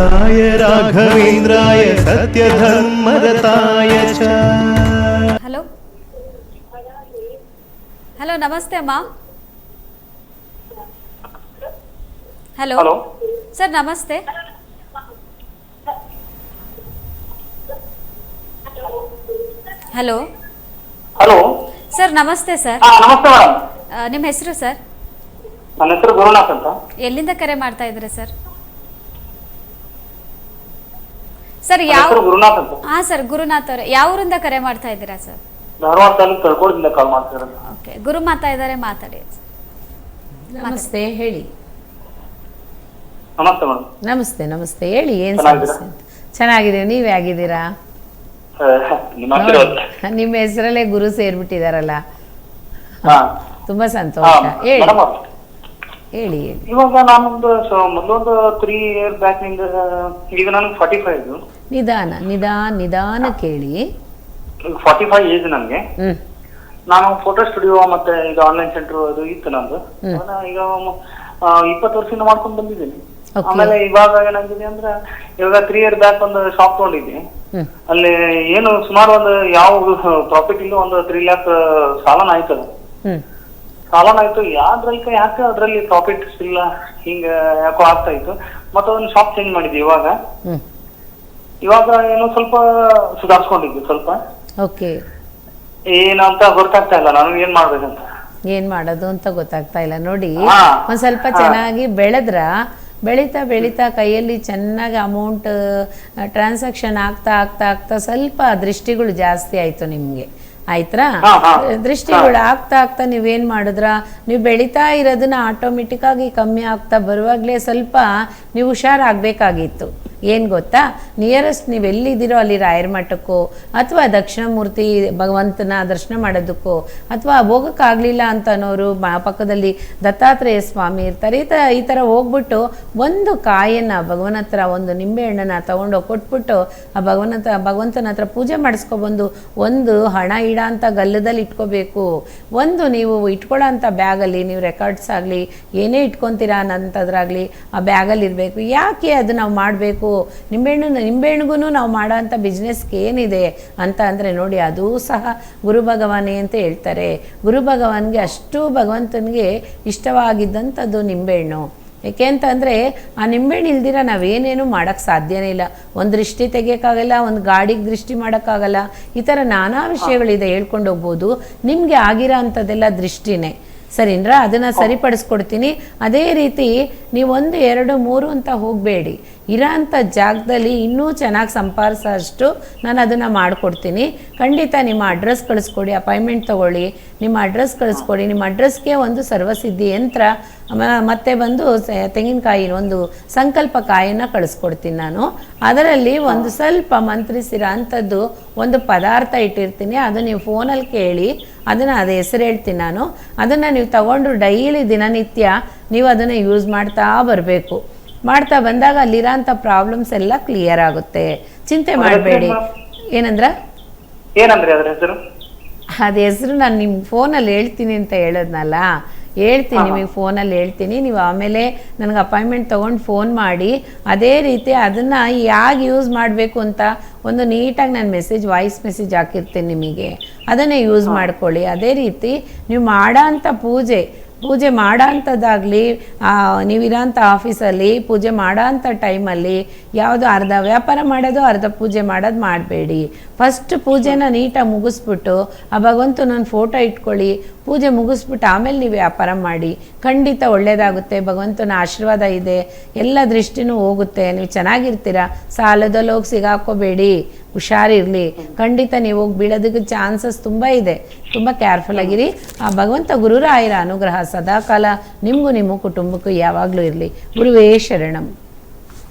ಶ್ರೀನಿವಾಸಾಯ ರಾಘವೇಂದ್ರಾಯ ಸತ್ಯಧರ್ಮರತಾಯ ಚ. Hello hello, ನಮಸ್ತೆ ಅಮ್ಮ. ಹಲೋ ಸರ್, ನಮಸ್ತೆ. ಹಲೋ ಹಲೋ ಸರ್, ನಮಸ್ತೆ ಸರ್. ನಮಸ್ತೆ ಮೇಡಮ್. ನಿಮ್ಮ ಹೆಸರು ಸರ್? ನನ್ನ ಹೆಸರು ಗುರುನಾಥ್ ಅಂತ. ಎಲ್ಲಿಂದ ಕರೆ ಮಾಡ್ತಾ ಇದ್ದೀರಾ ಸರ್? ಸರ್ ಯಾವ? ಗುರುನಾಥ್ ಅಂತ. ಹಾ ಸರ್, ಗುರುನಾಥ್ ಅವರೇ, ಯಾವ ಊರಿಂದ ಕರೆ ಮಾಡ್ತಾ ಇದ್ದೀರಾ ಸರ್? ಧಾರವಾಡ ತಾಲೂಕು ತಳ್ಕೋಡದಿಂದ ಕಾಲ್ ಮಾಡ್ತಿರೋದು. ಓಕೆ, ಗುರು ಮಾತಾ ಇದ್ದಾರೆ, ಮಾತಾಡಿ. ನಮಸ್ತೆ, ಹೇಳಿ. ನಮಸ್ತೆ ಮೇಡಮ್. ನಮಸ್ತೆ ನಮಸ್ತೆ, ಹೇಳಿ. ಏನ್ ಸಮಸ್ಯೆ? ಚೆನ್ನಾಗಿದ್ದೀವಿ, ನೀವ್ ಹೇಗಿದ್ದೀರಾ? ನಿಮ್ಮ ಹೆಸರಲ್ಲೇ ಗುರು ಸೇರ್ಬಿಟ್ಟಿದಾರಲ್ಲ, ತುಂಬಾ ಸಂತೋಷ. ಹೇಳಿ ಹೇಳಿ. ಇವಾಗ ನಾನೊಂದು ಮೊದಲೊಂದು 3 years ಬ್ಯಾಕ್ ನಿಂದ ಈಗ ನನಗೆ 45. ನಿಧಾನ ಕೇಳಿ. 45 ಏಜ್ ನನಗೆ. ನಾನು ಫೋಟೋ ಸ್ಟುಡಿಯೋ ಮತ್ತೆ ಈಗ ಆನ್ಲೈನ್ ಸೆಂಟರ್ ಅದು ಇತ್ತು ನಂದು. ಈಗ 20 ವರ್ಷದಿಂದ ಮಾಡ್ಕೊಂಡು ಬಂದಿದ್ದೀನಿ. ಆಮೇಲೆ ಇವಾಗ ಏನಾಗಿದೆ ಅಂದ್ರೆ ಇವಾಗ 3 years ಬ್ಯಾಕ್ ಒಂದು ಶಾಪ್ ತಗೊಂಡಿದ್ದೀನಿ. ಅಲ್ಲಿ ಏನು ಸುಮಾರು ಒಂದು ಯಾವ ಪ್ರಾಫಿಟ್ ಇಲ್ಲ, ಒಂದು 3 lakh ಸಾಲನ ಆಯ್ತು. ಸಾಲನಾಯ್ತು, ಯಾಕೆ ಅದ್ರಲ್ಲಿ ಪ್ರಾಫಿಟ್ ಇಲ್ಲ, ಹಿಂಗ ಯಾಕೋ ಆಗ್ತಾ ಇತ್ತು. ಮತ್ತೆ ಒಂದು ಶಾಪ್ ಚೇಂಜ್ ಮಾಡಿದ್ವಿ. ಇವಾಗ ಏನೋ ಸ್ವಲ್ಪ ಸುಧಾರಿಸ್ಕೊಂಡಿದ್ವಿ ಸ್ವಲ್ಪ. ಓಕೆ. ಏನಂತ ಗೊತ್ತಾಗ್ತಾ ಇಲ್ಲ, ನಾನು ಏನ್ ಮಾಡ್ಬೇಕಂತ. ಏನ್ ಮಾಡೋದು ಅಂತ ಗೊತ್ತಾಗ್ತಾ ಇಲ್ಲ. ನೋಡಿ, ಒಂದ್ ಸ್ವಲ್ಪ ಚೆನ್ನಾಗಿ ಬೆಳೀತಾ ಕೈಯಲ್ಲಿ ಚೆನ್ನಾಗಿ ಅಮೌಂಟ್ ಟ್ರಾನ್ಸಾಕ್ಷನ್ ಆಗ್ತಾ ಸ್ವಲ್ಪ ದೃಷ್ಟಿಗಳು ಜಾಸ್ತಿ ಆಯ್ತು ನಿಮ್ಗೆ, ಆಯ್ತಾ? ದೃಷ್ಟಿಗಳು ಆಗ್ತಾ ನೀವೇನ್ ಮಾಡಿದ್ರ, ನೀವು ಬೆಳೀತಾ ಇರೋದನ್ನ ಆಟೋಮೆಟಿಕ್ ಆಗಿ ಕಮ್ಮಿ ಆಗ್ತಾ ಬರುವಾಗ್ಲೇ ಸ್ವಲ್ಪ ನೀವು ಹುಷಾರಾಗಬೇಕಾಗಿತ್ತು. ಏನು ಗೊತ್ತಾ, ನಿಯರೆಸ್ಟ್ ನೀವು ಎಲ್ಲಿದ್ದೀರೋ ಅಲ್ಲಿ ರಾಯರ ಮಠಕ್ಕೋ ಅಥವಾ ದಕ್ಷಿಣಮೂರ್ತಿ ಭಗವಂತನ ದರ್ಶನ ಮಾಡೋದಕ್ಕೋ, ಅಥವಾ ಹೋಗೋಕ್ಕಾಗಲಿಲ್ಲ ಅಂತ ಅನ್ನೋರು ಪಕ್ಕದಲ್ಲಿ ದತ್ತಾತ್ರೇಯ ಸ್ವಾಮಿ ಇರ್ತಾರೆ, ಈ ಥರ ಹೋಗ್ಬಿಟ್ಟು ಒಂದು ಕಾಯನ್ನು ಭಗವನ ಹತ್ರ, ಒಂದು ನಿಂಬೆಹಣ್ಣನ್ನು ತೊಗೊಂಡೋಗಿ ಕೊಟ್ಬಿಟ್ಟು ಆ ಭಗವಂತನ ಹತ್ರ ಪೂಜೆ ಮಾಡಿಸ್ಕೊಬಂದು, ಒಂದು ಹಣ ಇಡ ಅಂತ ಗಲ್ಲದಲ್ಲಿ ಇಟ್ಕೋಬೇಕು, ಒಂದು ನೀವು ಇಟ್ಕೊಳ್ಳೋ ಅಂಥ ಬ್ಯಾಗಲ್ಲಿ ನೀವು ರೆಕಾರ್ಡ್ಸ್ ಆಗಲಿ ಏನೇ ಇಟ್ಕೊತೀರಾ ಅನ್ನೋಂಥದ್ರಾಗಲಿ ಆ ಬ್ಯಾಗಲ್ಲಿ ಇರಬೇಕು. ಯಾಕೆ ಅದು ನಾವು ಮಾಡಬೇಕು? ನಿಂಬೆಹಣ್ಣಿಗೂ ನಾವು ಮಾಡೋ ಅಂಥ ಬಿಸ್ನೆಸ್ಗೆ ಏನಿದೆ ಅಂತ ಅಂದರೆ ನೋಡಿ, ಅದೂ ಸಹ ಗುರು ಭಗವಾನೇ ಅಂತ ಹೇಳ್ತಾರೆ. ಗುರು ಭಗವಾನ್ಗೆ ಅಷ್ಟು ಭಗವಂತನಿಗೆ ಇಷ್ಟವಾಗಿದ್ದಂಥದ್ದು ನಿಂಬೆಹಣ್ಣು. ಏಕೆ ಅಂತಂದರೆ ಆ ನಿಂಬೆಹಣ್ಣು ಇಲ್ದಿರ ನಾವೇನೇನು ಮಾಡೋಕ್ಕೆ ಸಾಧ್ಯನೇ ಇಲ್ಲ. ಒಂದು ದೃಷ್ಟಿ ತೆಗಿಯೋಕ್ಕಾಗಲ್ಲ, ಒಂದು ಗಾಡಿಗೆ ದೃಷ್ಟಿ ಮಾಡೋಕ್ಕಾಗಲ್ಲ, ಈ ಥರ ನಾನಾ ವಿಷಯಗಳಿದೆ, ಹೇಳ್ಕೊಂಡು ಹೋಗ್ಬೋದು. ನಿಮಗೆ ಆಗಿರೋ ಅಂಥದ್ದೆಲ್ಲ ದೃಷ್ಟಿನೇ, ಸರಿನ್ರಾ? ಅದನ್ನು ಸರಿಪಡಿಸ್ಕೊಡ್ತೀನಿ. ಅದೇ ರೀತಿ ನೀವು 1, 2, 3 ಅಂತ ಹೋಗಬೇಡಿ. ಇರೋ ಅಂಥ ಜಾಗದಲ್ಲಿ ಇನ್ನೂ ಚೆನ್ನಾಗಿ ಸಂಪಾದಿಸೋಷ್ಟು ನಾನು ಅದನ್ನು ಮಾಡಿಕೊಡ್ತೀನಿ. ಖಂಡಿತ ನಿಮ್ಮ ಅಡ್ರೆಸ್ ಕಳಿಸ್ಕೊಡಿ, ಅಪಾಯಿಂಟ್ಮೆಂಟ್ ತೊಗೊಳ್ಳಿ, ನಿಮ್ಮ ಅಡ್ರೆಸ್ ಕಳಿಸ್ಕೊಡಿ. ನಿಮ್ಮ ಅಡ್ರೆಸ್ಗೆ ಒಂದು ಸರ್ವಸಿದ್ಧಿ ಯಂತ್ರ ಮತ್ತೆ ಬಂದು ತೆಂಗಿನಕಾಯಿ ಒಂದು ಸಂಕಲ್ಪ ಕಾಯಿಯನ್ನು ಕಳಿಸ್ಕೊಡ್ತೀನಿ ನಾನು. ಅದರಲ್ಲಿ ಒಂದು ಸ್ವಲ್ಪ ಮಂತ್ರಿಸಿರೋ ಅಂಥದ್ದು ಒಂದು ಪದಾರ್ಥ ಇಟ್ಟಿರ್ತೀನಿ, ಅದು ನೀವು ಫೋನಲ್ಲಿ ಕೇಳಿ, ಅದನ್ನು ಅದು ಹೆಸರು ಹೇಳ್ತೀನಿ ನಾನು. ಅದನ್ನು ನೀವು ತಗೊಂಡು ಡೈಲಿ ದಿನನಿತ್ಯ ನೀವು ಅದನ್ನು ಯೂಸ್ ಮಾಡ್ತಾ ಬರಬೇಕು. ಮಾಡ್ತಾ ಬಂದಾಗ ಅಲ್ಲಿರೋಂಥ ಪ್ರಾಬ್ಲಮ್ಸ್ ಎಲ್ಲ ಕ್ಲಿಯರ್ ಆಗುತ್ತೆ. ಚಿಂತೆ ಮಾಡಬೇಡಿ. ಏನಂದ್ರೆ ಅದ ಹೆಸರು ನಾನು ನಿಮ್ಮ ಫೋನಲ್ಲಿ ಹೇಳ್ತೀನಿ ಅಂತ ಹೇಳೋದ್ನಲ್ಲ, ಹೇಳ್ತೀನಿ ನಿಮಗೆ ಫೋನಲ್ಲಿ ಹೇಳ್ತೀನಿ. ನೀವು ಆಮೇಲೆ ನನಗೆ ಅಪಾಯಿಂಟ್ಮೆಂಟ್ ತೊಗೊಂಡು ಫೋನ್ ಮಾಡಿ, ಅದೇ ರೀತಿ ಅದನ್ನು ಹೇಗೆ ಯೂಸ್ ಮಾಡಬೇಕು ಅಂತ ಒಂದು ನೀಟಾಗಿ ನಾನು ವಾಯ್ಸ್ ಮೆಸೇಜ್ ಹಾಕಿರ್ತೀನಿ ನಿಮಗೆ, ಅದನ್ನೇ ಯೂಸ್ ಮಾಡ್ಕೊಳ್ಳಿ. ಅದೇ ರೀತಿ ನೀವು ಮಾಡೋ ಅಂಥ ಪೂಜೆ ಮಾಡೋ ಅಂಥದ್ದಾಗಲಿ, ನೀವಿರೋಂಥ ಆಫೀಸಲ್ಲಿ ಪೂಜೆ ಮಾಡೋ ಅಂಥ ಟೈಮಲ್ಲಿ ಯಾವುದು ಅರ್ಧ ವ್ಯಾಪಾರ ಮಾಡೋದು ಅರ್ಧ ಪೂಜೆ ಮಾಡೋದು ಮಾಡಬೇಡಿ. ಫಸ್ಟ್ ಪೂಜೆನ ನೀಟಾಗಿ ಮುಗಿಸ್ಬಿಟ್ಟು ಆ ಭಗವಂತನ ಫೋಟೋ ಇಟ್ಕೊಳ್ಳಿ, ಪೂಜೆ ಮುಗಿಸ್ಬಿಟ್ಟು ಆಮೇಲೆ ನೀವು ವ್ಯಾಪಾರ ಮಾಡಿ. ಖಂಡಿತ ಒಳ್ಳೆಯದಾಗುತ್ತೆ. ಭಗವಂತನ ಆಶೀರ್ವಾದ ಇದೆ, ಎಲ್ಲ ದೃಷ್ಟಿನೂ ಹೋಗುತ್ತೆ, ನೀವು ಚೆನ್ನಾಗಿರ್ತೀರ. ಸಾಲದಲ್ಲಿ ಹೋಗಿ ಸಿಗಾಕೋಬೇಡಿ, ಹುಷಾರಿರಲಿ. ಖಂಡಿತ ನೀವು ಹೋಗಿ ಬೀಳೋದಕ್ಕೆ ಚಾನ್ಸಸ್ ತುಂಬ ಇದೆ. ತುಂಬ ಕೇರ್ಫುಲ್ ಆಗಿರಿ. ಆ ಭಗವಂತ ಗುರುರಾಯರ ಅನುಗ್ರಹ ಸದಾಕಾಲ ನಿಮಗೂ ನಿಮ್ಮ ಕುಟುಂಬಕ್ಕೂ ಯಾವಾಗಲೂ ಇರಲಿ. ಗುರುವೇ ಶರಣಂ.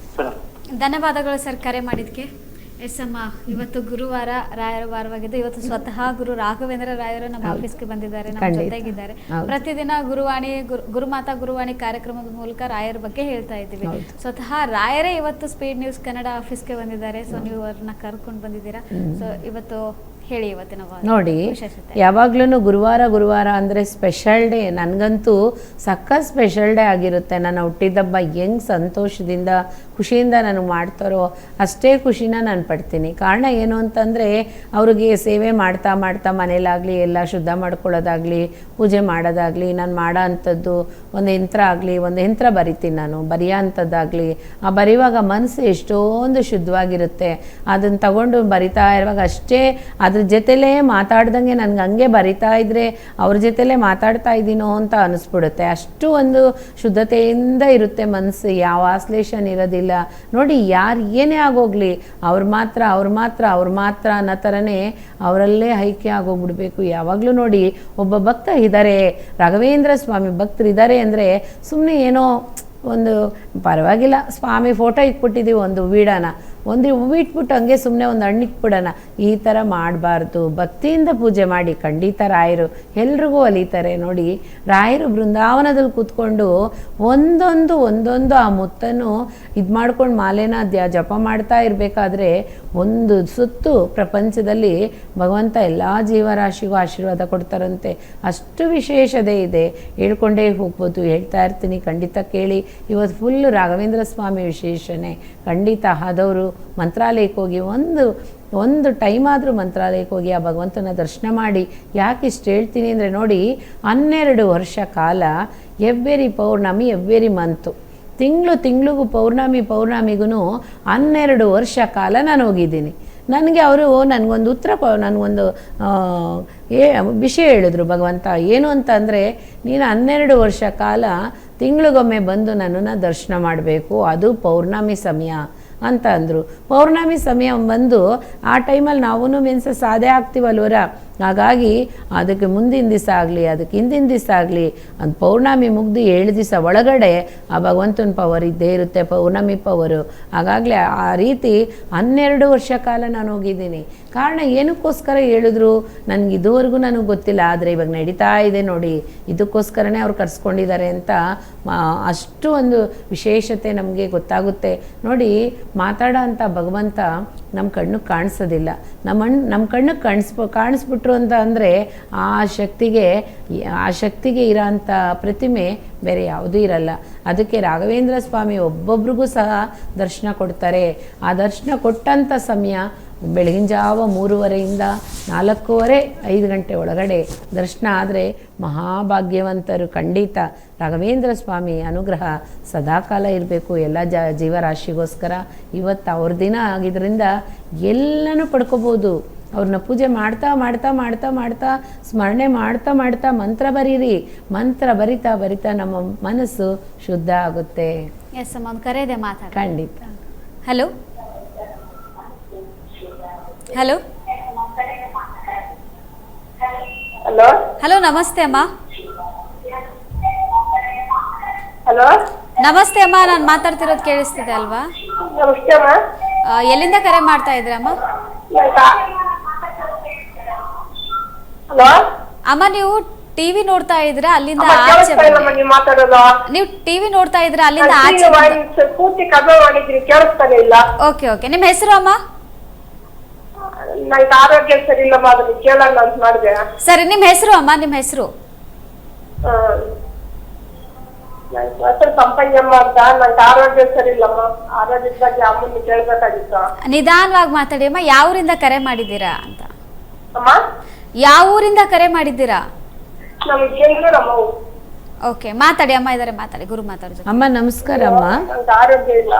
ಧನ್ಯವಾದಗಳು ಸರ್ ಕರೆ ಮಾಡಿದ್ದಕ್ಕೆ. ಎಸ್ ಅಮ್ಮ, ಇವತ್ತು ಗುರುವಾರ, ರಾಯರ ವಾರವಾಗಿದ್ದು ಇವತ್ತು ಸ್ವತಃ ಗುರು ರಾಘವೇಂದ್ರ ರಾಯರು ನಮ್ಮ ಆಫೀಸ್ಗೆ ಬಂದಿದ್ದಾರೆ, ನಮ್ಮ ಜೊತೆಗಿದ್ದಾರೆ. ಪ್ರತಿದಿನ ಗುರುಮಾತಾ ಗುರುವಾಣಿ ಕಾರ್ಯಕ್ರಮದ ಮೂಲಕ ರಾಯರ ಬಗ್ಗೆ ಹೇಳ್ತಾ ಇದ್ದೀವಿ. ಸ್ವತಃ ರಾಯರೇ ಇವತ್ತು ಸ್ಪೀಡ್ ನ್ಯೂಸ್ ಕನ್ನಡ ಆಫೀಸ್ಗೆ ಬಂದಿದ್ದಾರೆ. ಸೊ ನೀವು ಅವ್ರನ್ನ ಕರ್ಕೊಂಡು ಬಂದಿದ್ದೀರಾ. ಸೊ ಇವತ್ತು ಹೇಳಿ ಇವತ್ತಿನ ನೋಡಿ, ವಿಶೇಷತೆ. ಯಾವಾಗ್ಲೂ ಗುರುವಾರ ಅಂದರೆ ಸ್ಪೆಷಲ್ ಡೇ. ನನಗಂತೂ ಸಖತ್ ಸ್ಪೆಷಲ್ ಡೇ ಆಗಿರುತ್ತೆ. ನಾನು ಹುಟ್ಟಿದಬ್ಬ ಹೆಂಗೆ ಸಂತೋಷದಿಂದ ಖುಷಿಯಿಂದ ನಾನು ಮಾಡ್ತಾರೋ ಅಷ್ಟೇ ಖುಷಿನ ನಾನು ಪಡ್ತೀನಿ. ಕಾರಣ ಏನು ಅಂತಂದರೆ ಅವ್ರಿಗೆ ಸೇವೆ ಮಾಡ್ತಾ ಮಾಡ್ತಾ ಮನೇಲಾಗಲಿ ಎಲ್ಲ ಶುದ್ಧ ಮಾಡ್ಕೊಳ್ಳೋದಾಗಲಿ, ಪೂಜೆ ಮಾಡೋದಾಗಲಿ, ನಾನು ಮಾಡೋ ಅಂಥದ್ದು ಒಂದು ಯಂತ್ರ ಆಗಲಿ, ಒಂದು ಯಂತ್ರ ಬರಿತೀನಿ ನಾನು, ಬರೆಯೋ ಅಂಥದ್ದಾಗಲಿ, ಆ ಬರೆಯುವಾಗ ಮನಸ್ಸು ಎಷ್ಟೊಂದು ಶುದ್ಧವಾಗಿರುತ್ತೆ. ಅದನ್ನು ತಗೊಂಡು ಬರಿತಾ ಇರುವಾಗ ಅಷ್ಟೇ ಅದ್ರ ಜೊತೆಲೇ ಮಾತಾಡ್ದಂಗೆ ನನಗೆ ಹಂಗೆ ಬರಿತಾ ಇದ್ದರೆ ಅವ್ರ ಜೊತೆಲೇ ಮಾತಾಡ್ತಾ ಇದ್ದೀನೋ ಅಂತ ಅನಿಸ್ಬಿಡುತ್ತೆ. ಅಷ್ಟು ಒಂದು ಶುದ್ಧತೆಯಿಂದ ಇರುತ್ತೆ ಮನಸ್ಸು, ಯಾವ ಆಶ್ಲೇಷನ್ ಇರೋದಿಲ್ಲ. ನೋಡಿ, ಯಾರು ಏನೇ ಆಗೋಗ್ಲಿ ಅವ್ರು ಮಾತ್ರ ಅನ್ನೋ ಥರನೇ ಅವರಲ್ಲೇ ಐಕ್ಯ ಆಗೋಗ್ಬಿಡ್ಬೇಕು ಯಾವಾಗಲೂ. ನೋಡಿ, ಒಬ್ಬ ಭಕ್ತ ಇದ್ದಾರೆ, ರಾಘವೇಂದ್ರ ಸ್ವಾಮಿ ಭಕ್ತರಿದ್ದಾರೆ ಅಂದರೆ ಸುಮ್ಮನೆ ಏನೋ ಒಂದು ಪರವಾಗಿಲ್ಲ ಸ್ವಾಮಿ ಫೋಟೋ ಇಟ್ಬಿಟ್ಟಿದ್ದೀವಿ, ಒಂದು ಹೂವಿಡೋಣ, ಒಂದು ಹೂವು ಇಟ್ಬಿಟ್ಟು ಹಂಗೆ ಸುಮ್ಮನೆ ಒಂದು ಹಣ್ಣು ಇಟ್ಬಿಡೋಣ, ಈ ಥರ ಮಾಡಬಾರ್ದು. ಭಕ್ತಿಯಿಂದ ಪೂಜೆ ಮಾಡಿ. ಖಂಡಿತ ರಾಯರು ಎಲ್ರಿಗೂ ಒಲಿತಾರೆ. ನೋಡಿ, ರಾಯರು ಬೃಂದಾವನದಲ್ಲಿ ಕೂತ್ಕೊಂಡು ಒಂದೊಂದು ಆ ಮುತ್ತನ್ನು ಇದು ಮಾಡ್ಕೊಂಡು ಮಾಲೆನ ಜಪ ಮಾಡ್ತಾ ಇರಬೇಕಾದ್ರೆ ಒಂದು ಸುತ್ತು ಪ್ರಪಂಚದಲ್ಲಿ ಭಗವಂತ ಎಲ್ಲ ಜೀವರಾಶಿಗೂ ಆಶೀರ್ವಾದ ಕೊಡ್ತಾರಂತೆ. ಅಷ್ಟು ವಿಶೇಷತೆ ಇದೆ, ಹೇಳ್ಕೊಂಡೇ ಹೋಗ್ಬೋದು. ಹೇಳ್ತಾ ಇರ್ತೀನಿ, ಖಂಡಿತ ಕೇಳಿ. ಇವತ್ತು ಫುಲ್ಲು ರಾಘವೇಂದ್ರ ಸ್ವಾಮಿ ವಿಶೇಷಣೆ. ಖಂಡಿತ ಆದವರು ಮಂತ್ರಾಲಯಕ್ಕೆ ಹೋಗಿ ಒಂದು ಟೈಮ್ ಆದರೂ ಮಂತ್ರಾಲಯಕ್ಕೆ ಹೋಗಿ ಆ ಭಗವಂತನ ದರ್ಶನ ಮಾಡಿ. ಯಾಕೆ ಇಷ್ಟು ಹೇಳ್ತೀನಿ ಅಂದರೆ, ನೋಡಿ, 12 ವರ್ಷ ಕಾಲ ಎವ್ರಿ ಪೌರ್ಣಮಿ ಎವ್ರಿ ಮಂತು, ತಿಂಗಳಿಗೂ ಪೌರ್ಣಮಿಗೂ 12 ವರ್ಷ ಕಾಲ ನಾನು ಹೋಗಿದ್ದೀನಿ. ನನಗೆ ಅವರು ನನಗೊಂದು ನನಗೊಂದು ವಿಷಯ ಹೇಳಿದ್ರು ಭಗವಂತ. ಏನು ಅಂತ ಅಂದರೆ, ನೀನು 12 ವರ್ಷ ಕಾಲ ತಿಂಗಳಿಗೊಮ್ಮೆ ಬಂದು ನನ್ನನ್ನು ದರ್ಶನ ಮಾಡಬೇಕು, ಅದು ಪೌರ್ಣಮಿ ಸಮಯ ಅಂತ ಅಂದರು. ಪೌರ್ಣಮಿ ಸಮಯ ಬಂದು ಆ ಟೈಮಲ್ಲಿ ನಾವೂ ಮೆನ್ಸ ಸಾಧೆ ಆಗ್ತೀವಲ್ವರ, ಹಾಗಾಗಿ ಅದಕ್ಕೆ ಮುಂದಿನ ದಿವಸ ಆಗಲಿ, ಅದಕ್ಕೆ ಹಿಂದಿನ ದಿವಸ ಆಗಲಿ, ಅದು ಪೌರ್ಣಮಿ ಮುಗ್ದು 7 ದಿವಸ ಒಳಗಡೆ ಆ ಭಗವಂತನ ಪವರ್ ಇದ್ದೇ ಇರುತ್ತೆ, ಪೌರ್ಣಮಿ ಪವರು. ಹಾಗಾಗಲೇ ಆ ರೀತಿ 12 ವರ್ಷ ಕಾಲ ನಾನು ಹೋಗಿದ್ದೀನಿ. ಕಾರಣ ಏನಕ್ಕೋಸ್ಕರ ಹೇಳಿದ್ರು ನನಗೆ ಇದುವರೆಗೂ ನನಗೆ ಗೊತ್ತಿಲ್ಲ, ಆದರೆ ಇವಾಗ ನಡೀತಾ ಇದೆ ನೋಡಿ, ಇದಕ್ಕೋಸ್ಕರನೇ ಅವ್ರು ಕರ್ಸ್ಕೊಂಡಿದ್ದಾರೆ ಅಂತ ಅಷ್ಟು ಒಂದು ವಿಶೇಷತೆ ನಮಗೆ ಗೊತ್ತಾಗುತ್ತೆ. ನೋಡಿ, ಮಾತಾಡೋ ಅಂಥ ಭಗವಂತ ನಮ್ಮ ಕಣ್ಣಿಗೆ ಕಾಣಿಸೋದಿಲ್ಲ. ನಮ್ಮ ಕಣ್ಣಿಗೆ ಕಾಣಿಸ್ಬಿಟ್ರು ಅಂತ ಅಂದರೆ ಆ ಶಕ್ತಿಗೆ ಇರೋ ಅಂಥ ಪ್ರತಿಮೆ ಬೇರೆ ಯಾವುದೂ ಇರಲ್ಲ. ಅದಕ್ಕೆ ರಾಘವೇಂದ್ರ ಸ್ವಾಮಿ ಒಬ್ಬೊಬ್ರಿಗೂ ಸಹ ದರ್ಶನ ಕೊಡ್ತಾರೆ. ಆ ದರ್ಶನ ಕೊಟ್ಟಂಥ ಸಮಯ ಬೆಳಗಿನ ಜಾವ 3:30ಯಿಂದ 4:30-5 ಗಂಟೆ ಒಳಗಡೆ ದರ್ಶನ ಆದರೆ ಮಹಾಭಾಗ್ಯವಂತರು. ಖಂಡಿತ ರಾಘವೇಂದ್ರ ಸ್ವಾಮಿ ಅನುಗ್ರಹ ಸದಾಕಾಲ ಇರಬೇಕು ಎಲ್ಲ ಜೀವರಾಶಿಗೋಸ್ಕರ. ಇವತ್ತು ಅವ್ರ ದಿನ ಆಗಿದ್ದರಿಂದ ಎಲ್ಲನೂ ಪಡ್ಕೋಬೋದು. ಅವ್ರನ್ನ ಪೂಜೆ ಮಾಡ್ತಾ ಸ್ಮರಣೆ ಮಾಡ್ತಾ ಮಂತ್ರ ಬರೀರಿ. ಮಂತ್ರ ಬರಿತಾ ನಮ್ಮ ಮನಸ್ಸು ಶುದ್ಧ ಆಗುತ್ತೆ. ಎಸ್ ಅಮ್ಮ, ಒಂದು ಕರೆ ಇದೆ, ಮಾತಾಡಿ. ಖಂಡಿತ. ಹಲೋ ಹಲೋ ಹಲೋ ಹಲೋ, ನಮಸ್ತೆ ಅಮ್ಮ. ಹಲೋ ನಮಸ್ತೆ ಅಮ್ಮ, ನಾನು ಮಾತಾಡ್ತಿರೋದು ಕೇಳಿಸ್ತಿದೆ ಅಲ್ವಾ? ನಮಸ್ತೆ ಅಮ್ಮ. ಎಲ್ಲಿಂದ ಕರೆ ಮಾಡ್ತಾ ಇದ್ರಮ್ಮ? ಹಲೋ ಅಮ್ಮ, ನೀವು ಟಿವಿ ನೋಡ್ತಾ ಇದ್ರಾ? ಅಲ್ಲಿಂದ ಅಮ್ಮ, ಆಚೆ ಕೇಳಿಸ್ತಾ ಇಲ್ಲ ಬನ್ನಿ. ನೀವು ಮಾತಾಡೋದು. ನೀವು ಟಿವಿ ನೋಡ್ತಾ ಇದ್ರಾ? ಅಲ್ಲಿಂದ ನಾನು ಆಚೆ TV ಪೂರ್ತಿ ಕಡಿಮೆ ಮಾಡಿದ್ರಿ, ಕೇಳಿಸ್ತಾನೆ ಇಲ್ಲ. ಓಕೆ, ನಿಮ್ಮ ಹೆಸರು ಅಮ್ಮ? ನಂಗೆ ಆರೋಗ್ಯ ಸರಿ ಇಲ್ಲಮ್ಮ, ಅದನ್ನ ಕೇಳೋಣ ಅಂತ ಮಾಡಿದೆ. ಸರಿ, ನಿಮ್ಮ ಹೆಸರು ಅಮ್ಮ? ನಿಮ್ಮ ಹೆಸರು? ನನ್ನ ಹೆಸರು ಸಂಪಂಗಮ್ಮ ಅಂತ. ನಂಗೆ ಆರೋಗ್ಯ ಸರಿ ಇಲ್ಲಮ್ಮ, ಆರೋಗ್ಯದ ಬಗ್ಗೆ ಅಮ್ಮನ್ನ ಕೇಳ್ಬೇಕಾಗಿತ್ತು. ನಿಧಾನವಾಗಿ ಮಾತಾಡಿ ಅಮ್ಮ. ಯಾವ ಊರಿಂದ ಕರೆ ಮಾಡಿದ್ದೀರಾ ಅಂತ? ಅಮ್ಮ, ಯಾವ ಊರಿಂದ ಕರೆ ಮಾಡಿದ್ದೀರಾ? ನಮ್ಗೆ ಬೆಂಗಳೂರಮ್ಮ. ಓಕೆ, ಮಾತಾಡಿ ಅಮ್ಮ. ಇದಾರೆ, ಮಾತಾಡಿ. ಗುರು ಮಾತಾಡ್ತಾರೆ. ಅಮ್ಮ ನಮಸ್ಕಾರ ಅಮ್ಮ. ನಂಗೆ ಆರೋಗ್ಯ ಇಲ್ಲ.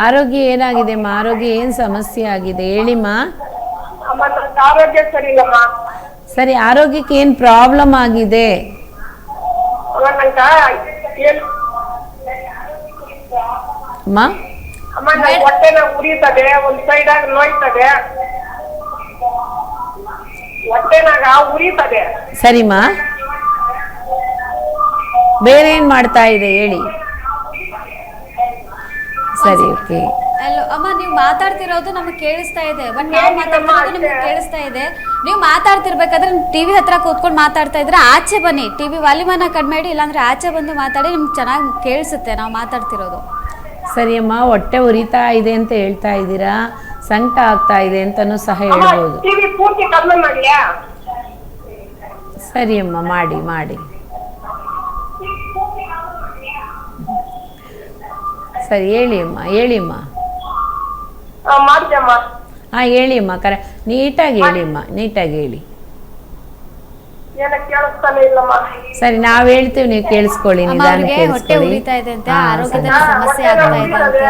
ಆರೋಗ್ಯ ಏನಾಗಿದೆ ಅಮ್ಮ? ಆರೋಗ್ಯ ಏನು ಸಮಸ್ಯೆ ಆಗಿದೆ ಹೇಳಿಮ್ಮ. ಅಮ್ಮ, ನಂಗೆ ಆರೋಗ್ಯ ಸರಿ ಇಲ್ಲಮ್ಮ. ಸರಿ, ಆರೋಗ್ಯಕ್ಕೆ ಏನು ಪ್ರಾಬ್ಲಮ್ ಆಗಿದೆ? ಅಮ್ಮ, ನಂಗೆ ಹೊಟ್ಟೆನ ಉರಿತದೆ, ಒಂದ್ ಸೈಡ್ ಆಗಿ ನೋಯ್ತದೆ, ಹೊಟ್ಟೆನಾಗ ಉರಿತದೆ. ಸರಿಮ್ಮ, ಬೇರೆ ಏನು ಮಾಡ್ತಾ ಇದೆ ಹೇಳಿ. ಸರಿ, ಓಕೆ. ಹಲೋ ಅಮ್ಮ, ನೀವು ಮಾತಾಡ್ತಿರೋದು ನಮಗೆ ಕೇಳಿಸ್ತಾ ಇದೆ, ಬಟ್ ನಾವು ಮಾತಾಡ್ತಿರೋದು ನಿಮಗೆ ಕೇಳಿಸ್ತಾ ಇದೆ. ನೀವು ಮಾತಾಡ್ತಿರ್ಬೇಕಾದ್ರೆ ಟಿವಿ ಹತ್ರ ಕೂತ್ಕೊಂಡು ಮಾತಾಡ್ತಾ ಇದ್ರೆ ಆಚೆ ಬನ್ನಿ. ಟಿವಿ ವಾಲ್ಯೂಮನ್ನ ಕಡಿಮೆ ಮಾಡಿ, ಇಲ್ಲಾಂದ್ರೆ ಆಚೆ ಬಂದು ಮಾತಾಡಿ, ನಿಮ್ಗೆ ಚೆನ್ನಾಗಿ ಕೇಳಿಸುತ್ತೆ ನಾವು ಮಾತಾಡ್ತಿರೋದು. ಸರಿ ಅಮ್ಮ, ಹೊಟ್ಟೆ ಉರಿತಾ ಇದೆ ಅಂತ ಹೇಳ್ತಾ ಇದ್ದೀರಾ. ಸಂಕಟ ಆಗ್ತಾ ಇದೆ ಅಂತಲೂ ಸಹ ಹೇಳ್ಬೋದು. ಟಿವಿ ಪೂರ್ತಿ ಕಡಿಮೆ ಮಾಡ್ಯಾ? ಸರಿ ಅಮ್ಮ, ಮಾಡಿ ಮಾಡಿ. ಸರಿ, ಹೇಳಿ ಅಮ್ಮ, ಹೇಳಿ ಅಮ್ಮ. ಮಾಡ್ದಮ್ಮ. ಹಾಂ, ಹೇಳಿ ಅಮ್ಮ, ನೀಟಾಗಿ ಹೇಳಿ ಅಮ್ಮ, ನೀಟಾಗಿ ಹೇಳಿ. ಏನ ಕೇಳಿಸ್ತಾನೆ ಇಲ್ಲಮ್ಮ. ಸರಿ, ನಾವ್ ಹೇಳ್ತೀವಿ, ನೀವು ಕೇಳಿಸ್ಕೊಳ್ಳಿ, ನಿಧಾನ ಹೊಟ್ಟೆ ಕೇಳಿಸ್ಕೊಳ್ಳಿ. ಉರಿತಾ ಇದೆ ಅಂತೆ, ಆರೋಗ್ಯದ ಸಮಸ್ಯೆ ಆಗ್ತಾ ಇದೆ ಅಂತೆ,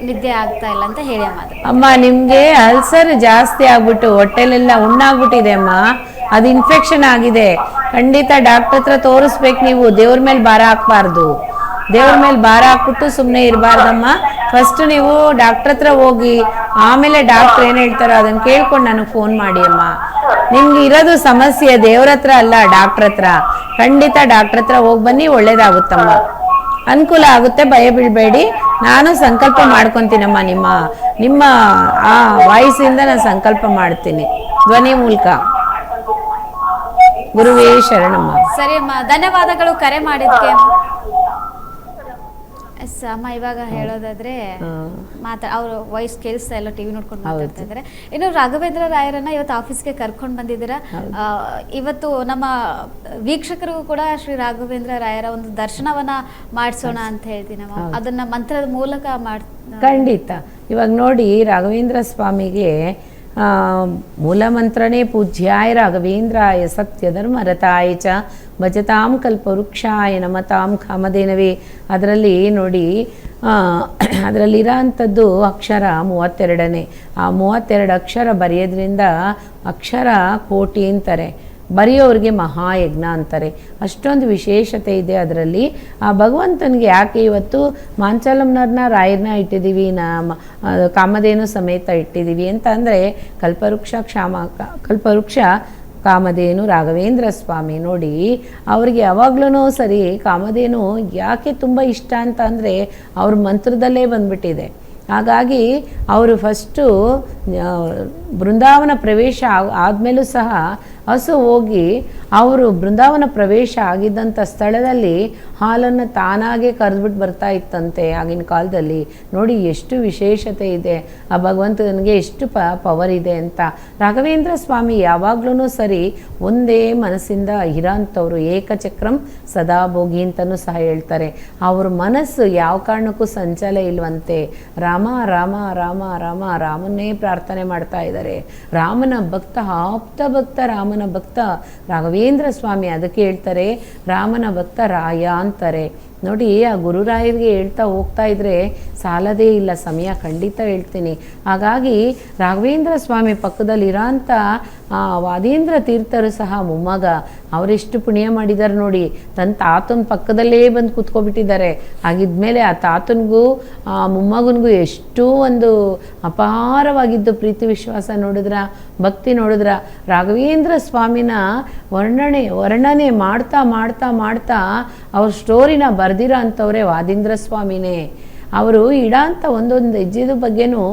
ನಿದ್ದೆ ಆಗ್ತಾ ಇಲ್ಲ ಅಂತ ಹೇಳಿ ಅಮ್ಮ. ಅಮ್ಮ, ನಿಮ್ಗೆ ಅಲ್ಸರ್ ಜಾಸ್ತಿ ಆಗ್ಬಿಟ್ಟು ಹೊಟ್ಟೆಲೆಲ್ಲ ಉಣ್ಣಾಗ್ಬಿಟ್ಟಿದೆ ಅಮ್ಮ, ಅದು ಇನ್ಫೆಕ್ಷನ್ ಆಗಿದೆ. ಖಂಡಿತ ಡಾಕ್ಟರ್ ಹತ್ರ ತೋರಿಸ್ಬೇಕು ನೀವು. ದೇವ್ರ ಮೇಲೆ ಭಾರ ಹಾಕ್ಬಾರ್ದು. ದೇವ್ರ ಮೇಲೆ ಭಾರ ಹಾಕ್ಬಿಟ್ಟು ಸುಮ್ಮನೆ ಇರಬಾರ್ದಮ್ಮ. ಫಸ್ಟ್ ನೀವು ಡಾಕ್ಟರ್ ಹತ್ರ ಹೋಗಿ, ಆಮೇಲೆ ಡಾಕ್ಟರ್ ಏನು ಹೇಳ್ತಾರೋ ಅದನ್ನ ಕೇಳ್ಕೊಂಡು ನನಗೆ ಫೋನ್ ಮಾಡಿ ಅಮ್ಮ. ನಿಮ್ಗೆ ಇರೋದು ಸಮಸ್ಯೆ ದೇವ್ರ ಹತ್ರ ಅಲ್ಲ, ಡಾಕ್ಟರ್ ಹತ್ರ. ಖಂಡಿತ ಡಾಕ್ಟರ್ ಹತ್ರ ಹೋಗಿ ಬನ್ನಿ, ಒಳ್ಳೇದಾಗುತ್ತಮ್ಮ, ಅನುಕೂಲ ಆಗುತ್ತೆ, ಭಯ ಬೀಳ್ಬೇಡಿ. ನಾನು ಸಂಕಲ್ಪ ಮಾಡ್ಕೊತೀನಮ್ಮ, ನಿಮ್ಮ ಆ ವಾಯ್ಸಿಂದ ನಾನು ಸಂಕಲ್ಪ ಮಾಡ್ತೀನಿ ಧ್ವನಿ ಮೂಲಕ. ಗುರುವೇ ಶರಣಮ್ಮ. ಸರಿ ಅಮ್ಮ, ಧನ್ಯವಾದಗಳು ಕರೆ ಮಾಡಿದ್ಕೆ. ಎಸ್ ಅಮ್ಮ, ಇವಾಗ ಹೇಳೋದಾದ್ರೆ ಅವ್ರ ವಾಯ್ಸ್ ಕೇಳಿಸ್ತಾ ಇಲ್ಲ, ಟಿವಿ ನೋಡ್ಕೊಂಡು ಮಾತಾಡ್ತಾ ಇದ್ದಾರೆ. ಇನ್ನು ರಾಘವೇಂದ್ರ ರಾಯರನ್ನ ಇವತ್ತು ಆಫೀಸ್ಗೆ ಕರ್ಕೊಂಡು ಬಂದಿದ್ದೀರಾ. ಇವತ್ತು ನಮ್ಮ ವೀಕ್ಷಕರಿಗೂ ಕೂಡ ಶ್ರೀ ರಾಘವೇಂದ್ರ ರಾಯರ ಒಂದು ದರ್ಶನವನ್ನ ಮಾಡಿಸೋಣ ಅಂತ ಹೇಳ್ತೀನಿ ನಾವು. ಅದನ್ನ ಮಂತ್ರದ ಮೂಲಕ ಖಂಡಿತ. ಇವಾಗ ನೋಡಿ, ರಾಘವೇಂದ್ರ ಸ್ವಾಮಿಗೆ ಮೂಲ ಮಂತ್ರನೇ ಪೂಜ್ಯಾಯ ರಾಘವೇಂದ್ರಾಯ ಸತ್ಯಧರ್ಮ ರತಾಯ ಚ ಭಜತಾಂ ಕಲ್ಪವೃಕ್ಷಾಯ ನಮತಾಂ ಕಾಮಧೇನವೇ. ಅದರಲ್ಲಿ ನೋಡಿ, ಅದರಲ್ಲಿರೋ ಅಂಥದ್ದು ಅಕ್ಷರ 32ನೇ. ಆ 32 ಅಕ್ಷರ ಬರೆಯೋದ್ರಿಂದ ಅಕ್ಷರ ಕೋಟಿ ಅಂತಾರೆ, ಬರೆಯೋರಿಗೆ ಮಹಾಯಜ್ಞ ಅಂತಾರೆ. ಅಷ್ಟೊಂದು ವಿಶೇಷತೆ ಇದೆ ಅದರಲ್ಲಿ. ಆ ಭಗವಂತನಿಗೆ ಯಾಕೆ ಇವತ್ತು ಮಾಂಚಾಲಂನವ್ರನ್ನ ರಾಯರನ್ನ ಇಟ್ಟಿದ್ದೀವಿ, ಕಾಮಧೇನು ಸಮೇತ ಇಟ್ಟಿದ್ದೀವಿ ಅಂತ ಅಂದರೆ, ಕಲ್ಪವೃಕ್ಷ ಕಾಮಧೇನು ರಾಘವೇಂದ್ರ ಸ್ವಾಮಿ. ನೋಡಿ, ಅವ್ರಿಗೆ ಯಾವಾಗ್ಲೂ ಸರಿ ಕಾಮಧೇನು ಯಾಕೆ ತುಂಬ ಇಷ್ಟ ಅಂತ ಅಂದರೆ, ಅವ್ರ ಮಂತ್ರದಲ್ಲೇ ಬಂದ್ಬಿಟ್ಟಿದೆ. ಹಾಗಾಗಿ ಅವರು ಫಸ್ಟು ಬೃಂದಾವನ ಪ್ರವೇಶ ಆದಮೇಲೂ ಸಹ ಹಸು ಹೋಗಿ ಅವರು ಬೃಂದಾವನ ಪ್ರವೇಶ ಆಗಿದ್ದಂಥ ಸ್ಥಳದಲ್ಲಿ ಹಾಲನ್ನು ತಾನಾಗೆ ಕರೆದ್ಬಿಟ್ಟು ಬರ್ತಾ ಇತ್ತಂತೆ ಆಗಿನ ಕಾಲದಲ್ಲಿ. ನೋಡಿ ಎಷ್ಟು ವಿಶೇಷತೆ ಇದೆ, ಆ ಭಗವಂತನಿಗೆ ಎಷ್ಟು ಪವರ್ ಇದೆ ಅಂತ. ರಾಘವೇಂದ್ರ ಸ್ವಾಮಿ ಯಾವಾಗ್ಲೂ ಸರಿ ಒಂದೇ ಮನಸ್ಸಿಂದ ಇರೋಂಥವ್ರು, ಏಕಚಕ್ರಂ ಸದಾ ಭೋಗಿ ಅಂತಲೂ ಸಹ ಹೇಳ್ತಾರೆ. ಅವ್ರ ಮನಸ್ಸು ಯಾವ ಕಾರಣಕ್ಕೂ ಸಂಚಲ ಇಲ್ವಂತೆ. ರಾಮ ರಾಮ ರಾಮ ರಾಮ ರಾಮನ್ನೇ ಪ್ರಾರ್ಥನೆ ಮಾಡ್ತಾ ಇದ್ದಾರೆ. ರಾಮನ ಭಕ್ತ, ಆಪ್ತ ಭಕ್ತ, ರಾಮನ ಭಕ್ತ ರಾಘವೇಂದ್ರ ಸ್ವಾಮಿ. ಅದಕ್ಕೆ ಹೇಳ್ತಾರೆ ರಾಮನ ಭಕ್ತ ರಾಯ ಅಂತಾರೆ. ನೋಡಿ, ಆ ಗುರುರಾಯರಿಗೆ ಹೇಳ್ತಾ ಹೋಗ್ತಾ ಇದ್ರೆ ಸಾಲದೇ ಇಲ್ಲ ಸಮಯ, ಖಂಡಿತ ಹೇಳ್ತೀನಿ. ಹಾಗಾಗಿ ರಾಘವೇಂದ್ರ ಸ್ವಾಮಿ ಪಕ್ಕದಲ್ಲಿರೋಂಥ ವಾದೀಂದ್ರ ತೀರ್ಥರು ಸಹ ಮೊಮ್ಮಗ, ಅವರೆಷ್ಟು ಪುಣ್ಯ ಮಾಡಿದ್ದಾರೆ ನೋಡಿ. ತನ್ನ ತಾತನ ಪಕ್ಕದಲ್ಲೇ ಬಂದು ಕೂತ್ಕೊಬಿಟ್ಟಿದ್ದಾರೆ. ಹಾಗಿದ್ಮೇಲೆ ಆ ತಾತನಿಗೂ ಆ ಮೊಮ್ಮಗನಿಗೂ ಎಷ್ಟು ಒಂದು ಅಪಾರವಾಗಿದ್ದು ಪ್ರೀತಿ ವಿಶ್ವಾಸ ನೋಡಿದ್ರ, ಭಕ್ತಿ ನೋಡಿದ್ರ. ರಾಘವೇಂದ್ರ ಸ್ವಾಮಿನ ವರ್ಣನೆ ಮಾಡ್ತಾ ಮಾಡ್ತಾ ಮಾಡ್ತಾ ಅವ್ರ ಸ್ಟೋರಿನ ಬರ್ದಿರೋ ಅಂಥವ್ರೆ ವಾದೀಂದ್ರ ಸ್ವಾಮಿನೇ. ಅವರು ಇಡೋಂಥ ಒಂದೊಂದು ಹೆಜ್ಜೆದ ಬಗ್ಗೆನೂ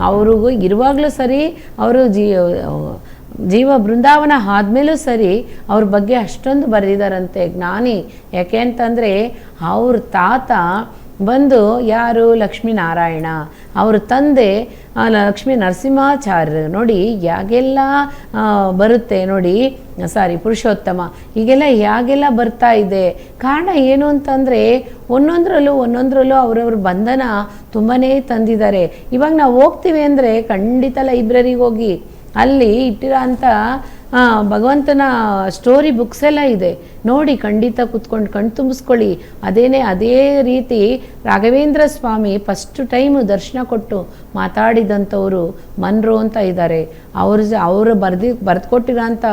ಅವ್ರಿಗೂ ಇರುವಾಗಲೂ ಸರಿ, ಅವರು ಜೀವ ಬೃಂದಾವನ ಆದಮೇಲೂ ಸರಿ ಅವ್ರ ಬಗ್ಗೆ ಅಷ್ಟೊಂದು ಬರೆದಿದ್ದಾರಂತೆ ಜ್ಞಾನಿ. ಯಾಕೆ ಅಂತಂದರೆ ಅವ್ರ ತಾತ ಬಂದು ಯಾರು, ಲಕ್ಷ್ಮೀನಾರಾಯಣ. ಅವ್ರ ತಂದೆ ಲಕ್ಷ್ಮೀ ನರಸಿಂಹಾಚಾರ್ಯರು. ನೋಡಿ ಯಾಗೆಲ್ಲ ಬರುತ್ತೆ ನೋಡಿ, ಪುರುಷೋತ್ತಮ, ಹೀಗೆಲ್ಲ ಯಾಗೆಲ್ಲ ಬರ್ತಾ ಇದೆ. ಕಾರಣ ಏನು ಅಂತಂದರೆ ಒಂದೊಂದರಲ್ಲೂ ಅವರವ್ರ ಬಂಧನ ತುಂಬಾ ತಂದಿದ್ದಾರೆ. ಇವಾಗ ನಾವು ಹೋಗ್ತೀವಿ ಅಂದರೆ ಖಂಡಿತ ಲೈಬ್ರರಿಗೆ ಹೋಗಿ ಅಲ್ಲಿ ಇಟ್ಟಿರೋ ಅಂಥ ಭಗವಂತನ ಸ್ಟೋರಿ ಬುಕ್ಸ್ ಎಲ್ಲ ಇದೆ ನೋಡಿ, ಖಂಡಿತ ಕೂತ್ಕೊಂಡು ಕಣ್ ತುಂಬಿಸ್ಕೊಳ್ಳಿ. ಅದೇ ರೀತಿ ರಾಘವೇಂದ್ರ ಸ್ವಾಮಿ ಫಸ್ಟ್ ಟೈಮು ದರ್ಶನ ಕೊಟ್ಟು ಮಾತಾಡಿದಂಥವರು ಮನ್ರು ಅಂತ ಇದ್ದಾರೆ. ಅವರು ಬರೆದುಕೊಟ್ಟಿರೋಂಥ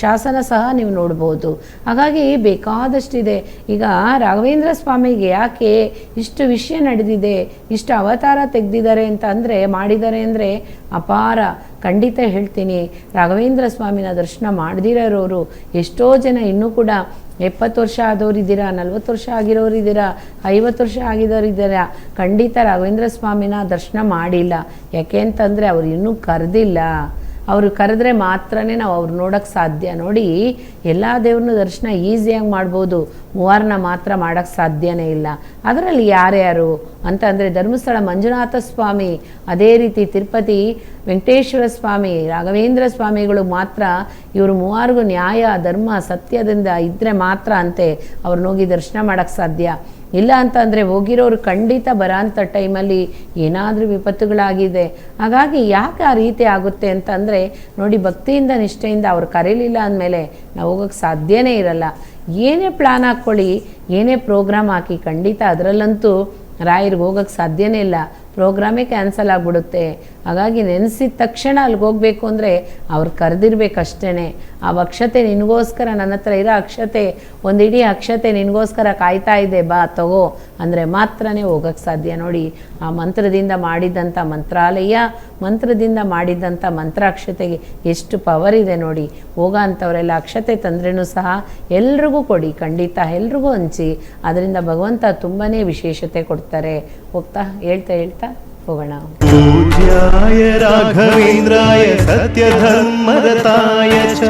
ಶಾಸನ ಸಹ ನೀವು ನೋಡ್ಬೋದು. ಹಾಗಾಗಿ ಬೇಕಾದಷ್ಟಿದೆ. ಈಗ ರಾಘವೇಂದ್ರ ಸ್ವಾಮಿಗೆ ಯಾಕೆ ಇಷ್ಟು ವಿಷಯ ನಡೆದಿದೆ, ಇಷ್ಟು ಅವತಾರ ತೆಗೆದಿದ್ದಾರೆ ಅಂತ ಮಾಡಿದ್ದಾರೆ ಅಂದರೆ ಅಪಾರ. ಖಂಡಿತ ಹೇಳ್ತೀನಿ, ರಾಘವೇಂದ್ರ ಸ್ವಾಮಿನ ದರ್ಶನ ಮಾಡದಿರೋರು ಎಷ್ಟೋ ಜನ ಇನ್ನೂ ಕೂಡ 70 ವರ್ಷ ಆದವರಿದ್ದೀರಾ, 40 ವರ್ಷ ಆಗಿರೋರಿದ್ದೀರಾ, 50 ವರ್ಷ ಆಗಿದವರಿದ್ದೀರಾ, ಖಂಡಿತ ರಾಘವೇಂದ್ರ ಸ್ವಾಮಿನ ದರ್ಶನ ಮಾಡಿಲ್ಲ. ಯಾಕೆ ಅಂತಂದರೆ ಅವ್ರು ಇನ್ನೂ ಕರೆದಿಲ್ಲ. ಅವರು ಕರೆದ್ರೆ ಮಾತ್ರನೇ ನಾವು ಅವ್ರು ನೋಡೋಕ್ಕೆ ಸಾಧ್ಯ. ನೋಡಿ, ಎಲ್ಲ ದೇವ್ರನ್ನೂ ದರ್ಶನ ಈಸಿಯಾಗಿ ಮಾಡ್ಬೋದು, ಮೂವಾರನ್ನ ಮಾತ್ರ ಮಾಡೋಕ್ಕೆ ಸಾಧ್ಯನೇ ಇಲ್ಲ. ಅದರಲ್ಲಿ ಯಾರ್ಯಾರು ಅಂತ ಅಂದರೆ ಧರ್ಮಸ್ಥಳ ಮಂಜುನಾಥ ಸ್ವಾಮಿ, ಅದೇ ರೀತಿ ತಿರುಪತಿ ವೆಂಕಟೇಶ್ವರ ಸ್ವಾಮಿ, ರಾಘವೇಂದ್ರ ಸ್ವಾಮಿಗಳು ಮಾತ್ರ ಇವರು ಮೂವಾರಿಗೂ ನ್ಯಾಯ ಧರ್ಮ ಸತ್ಯದಿಂದ ಇದ್ದರೆ ಮಾತ್ರ ಅಂತೆ ಅವ್ರನ್ನ ಹೋಗಿ ದರ್ಶನ ಮಾಡೋಕ್ಕೆ ಸಾಧ್ಯ. ಇಲ್ಲ ಅಂತ ಅಂದರೆ ಹೋಗಿರೋರು ಖಂಡಿತ ಬರೋಂಥ ಟೈಮಲ್ಲಿ ಏನಾದರೂ ವಿಪತ್ತುಗಳಾಗಿದೆ. ಹಾಗಾಗಿ ಯಾಕೆ ಆ ರೀತಿ ಆಗುತ್ತೆ ಅಂತ ಅಂದರೆ ನೋಡಿ, ಭಕ್ತಿಯಿಂದ ನಿಷ್ಠೆಯಿಂದ ಅವ್ರು ಕರೀಲಿಲ್ಲ ಅಂದಮೇಲೆ ನಾವು ಹೋಗೋಕ್ಕೆ ಸಾಧ್ಯನೇ ಇರಲ್ಲ. ಏನೇ ಪ್ಲ್ಯಾನ್ ಹಾಕ್ಕೊಳ್ಳಿ, ಏನೇ ಪ್ರೋಗ್ರಾಮ್ ಹಾಕಿ, ಖಂಡಿತ ಅದರಲ್ಲಂತೂ ರಾಯರಿಗೆ ಹೋಗೋಕ್ಕೆ ಸಾಧ್ಯನೇ ಇಲ್ಲ, ಪ್ರೋಗ್ರಾಮೇ ಕ್ಯಾನ್ಸಲ್ ಆಗಿಬಿಡುತ್ತೆ. ಹಾಗಾಗಿ ನೆನೆಸಿದ ತಕ್ಷಣ ಅಲ್ಲಿಗೆ ಹೋಗಬೇಕು ಅಂದರೆ ಅವ್ರು ಕರೆದಿರ್ಬೇಕಷ್ಟೇ. ಆ ಅಕ್ಷತೆ ನಿನಗೋಸ್ಕರ, ನನ್ನ ಹತ್ರ ಇರೋ ಅಕ್ಷತೆ, ಒಂದಿಡೀ ಅಕ್ಷತೆ ನಿನಗೋಸ್ಕರ ಕಾಯ್ತಾ ಇದೆ, ಬಾ ತಗೋ ಅಂದರೆ ಮಾತ್ರನೇ ಹೋಗೋಕ್ಕೆ ಸಾಧ್ಯ. ನೋಡಿ, ಆ ಮಂತ್ರದಿಂದ ಮಾಡಿದಂಥ ಮಂತ್ರಾಲಯ, ಮಂತ್ರದಿಂದ ಮಾಡಿದಂಥ ಮಂತ್ರಾಕ್ಷತೆಗೆ ಎಷ್ಟು ಪವರ್ ಇದೆ ನೋಡಿ. ಹೋಗೋ ಅಂಥವರೆಲ್ಲ ಅಕ್ಷತೆ ತಂದ್ರೂ ಸಹ ಎಲ್ರಿಗೂ ಕೊಡಿ, ಖಂಡಿತ ಎಲ್ರಿಗೂ ಹಂಚಿ, ಅದರಿಂದ ಭಗವಂತ ತುಂಬಾ ವಿಶೇಷತೆ ಕೊಡ್ತಾರೆ. ಹೋಗ್ತಾ ಹೇಳ್ತಾ ಹೋಗೋಣ. ಪೂಜ್ಯಾಯ ರಾಘವೇಂದ್ರಾಯ ಸತ್ಯಧರ್ಮರತಾಯ ಚ